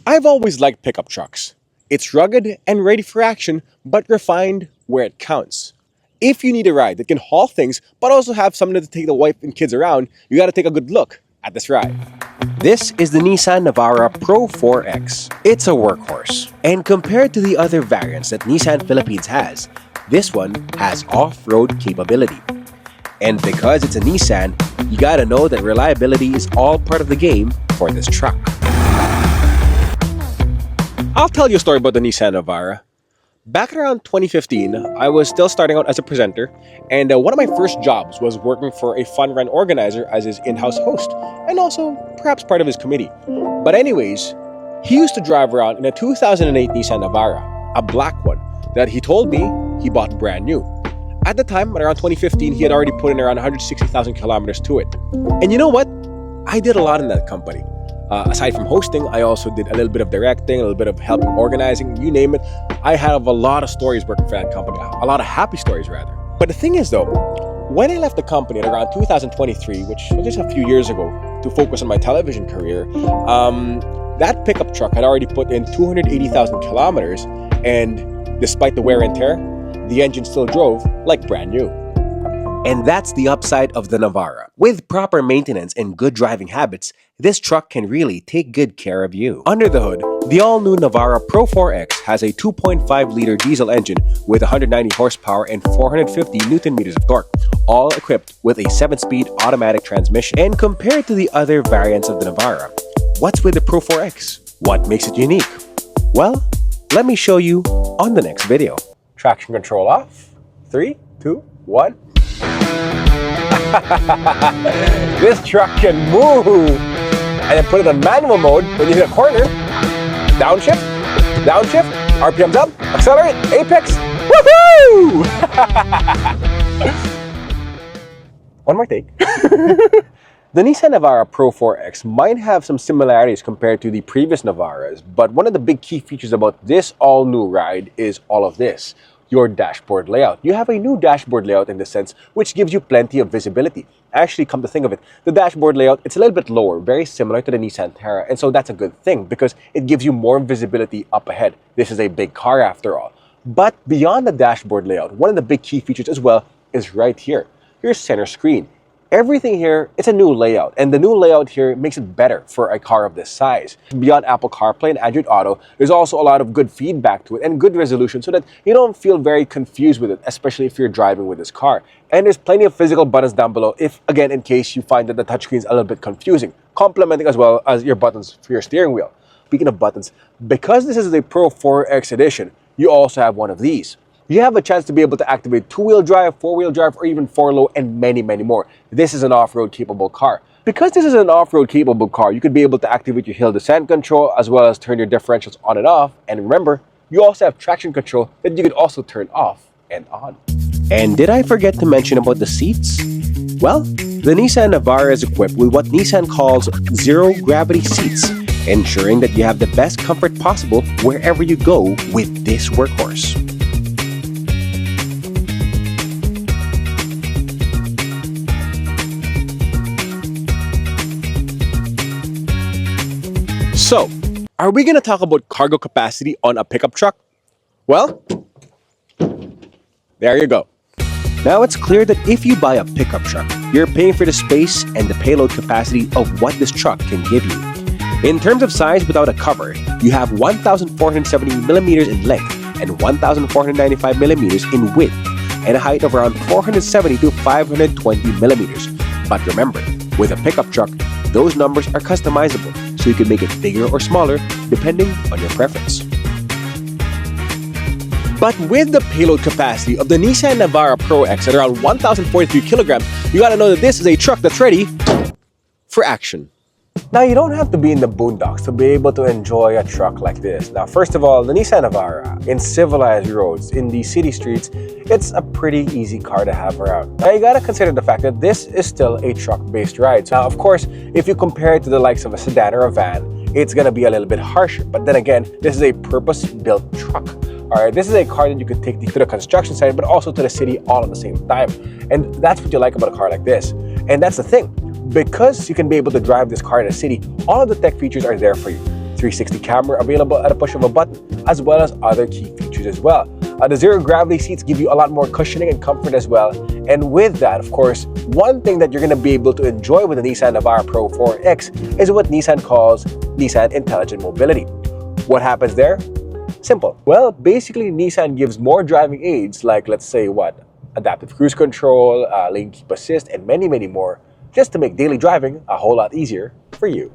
I've always liked pickup trucks. It's rugged and ready for action, but refined where it counts. If you need a ride that can haul things, but also have something to take the wife and kids around, you gotta take a good look at this ride. This is the Nissan Navara Pro 4X. It's a workhorse. And compared to the other variants that Nissan Philippines has, this one has off-road capability. And because it's a Nissan, you gotta know that reliability is all part of the game for this truck. I'll tell you a story about the Nissan Navara. Back around 2015, I was still starting out as a presenter, and one of my first jobs was working for a fun run organizer as his in-house host, and also perhaps part of his committee. But anyways, he used to drive around in a 2008 Nissan Navara, a black one, that he told me he bought brand new. At the time, around 2015, he had already put in around 160,000 kilometers to it. And you know what? I did a lot in that company. Aside from hosting, I also did a little bit of directing, a little bit of helping organizing, you name it. I have a lot of stories working for that company, a lot of happy stories rather. But the thing is though, when I left the company at around 2023, which was just a few years ago, to focus on my television career, that pickup truck had already put in 280,000 kilometers, and despite the wear and tear, the engine still drove like brand new. And that's the upside of the Navara. With proper maintenance and good driving habits, this truck can really take good care of you. Under the hood, the all-new Navara Pro 4X has a 2.5-liter diesel engine with 190 horsepower and 450 Nm of torque, all equipped with a 7-speed automatic transmission. And compared to the other variants of the Navara, what's with the Pro 4X? What makes it unique? Well, let me show you on the next video. Traction control off. 3, 2, 1. This truck can move! And then put it in manual mode when you hit a corner. Downshift, RPMs up, accelerate, apex, woohoo! One more take. The Nissan Navara Pro 4X might have some similarities compared to the previous Navaras, but one of the big key features about this all-new ride is all of this. Your dashboard layout. You have a new dashboard layout in the sense which gives you plenty of visibility. Actually, come to think of it, the dashboard layout, it's a little bit lower, very similar to the Nissan Terra, and so that's a good thing because it gives you more visibility up ahead. This is a big car after all. But beyond the dashboard layout, one of the big key features as well is right here, your center screen. Everything here, it's a new layout, and the new layout here makes it better for a car of this size. Beyond Apple CarPlay and Android Auto, there's also a lot of good feedback to it and good resolution so that you don't feel very confused with it, especially if you're driving with this car. And there's plenty of physical buttons down below if, again, in case you find that the touchscreen is a little bit confusing, complementing as well as your buttons for your steering wheel. Speaking of buttons, because this is a Pro 4X edition, you also have one of these. You have a chance to be able to activate 2-wheel drive, 4-wheel drive, or even 4-low, and many, many more. This is an off-road capable car. Because this is an off-road capable car, you could be able to activate your hill descent control as well as turn your differentials on and off. And remember, you also have traction control that you could also turn off and on. And did I forget to mention about the seats? Well, the Nissan Navara is equipped with what Nissan calls zero-gravity seats, ensuring that you have the best comfort possible wherever you go with this workhorse. So, are we going to talk about cargo capacity on a pickup truck? Well, there you go. Now it's clear that if you buy a pickup truck, you're paying for the space and the payload capacity of what this truck can give you. In terms of size without a cover, you have 1,470 millimeters in length and 1,495 millimeters in width and a height of around 470 to 520 millimeters. But remember, with a pickup truck, those numbers are customizable, so you can make it bigger or smaller depending on your preference. But with the payload capacity of the Nissan Navara Pro X at around 1,043 kilograms, you gotta know that this is a truck that's ready for action. Now, you don't have to be in the boondocks to be able to enjoy a truck like this. Now, first of all, the Nissan Navara, in civilized roads, in the city streets, it's a pretty easy car to have around. Now, you gotta consider the fact that this is still a truck-based ride. Now, of course, if you compare it to the likes of a sedan or a van, it's gonna be a little bit harsher. But then again, this is a purpose-built truck. Alright, this is a car that you could take to the construction site, but also to the city all at the same time. And that's what you like about a car like this. And that's the thing. Because you can be able to drive this car in a city, all of the tech features are there for you. 360 camera available at a push of a button, as well as other key features as well. The zero gravity seats give you a lot more cushioning and comfort as well. And with that, of course, one thing that you're going to be able to enjoy with the Nissan Navara Pro 4X is what Nissan calls Nissan Intelligent Mobility. What happens there? Simple. Well, basically Nissan gives more driving aids like, let's say what, adaptive cruise control, lane keep assist, and many more, just to make daily driving a whole lot easier for you.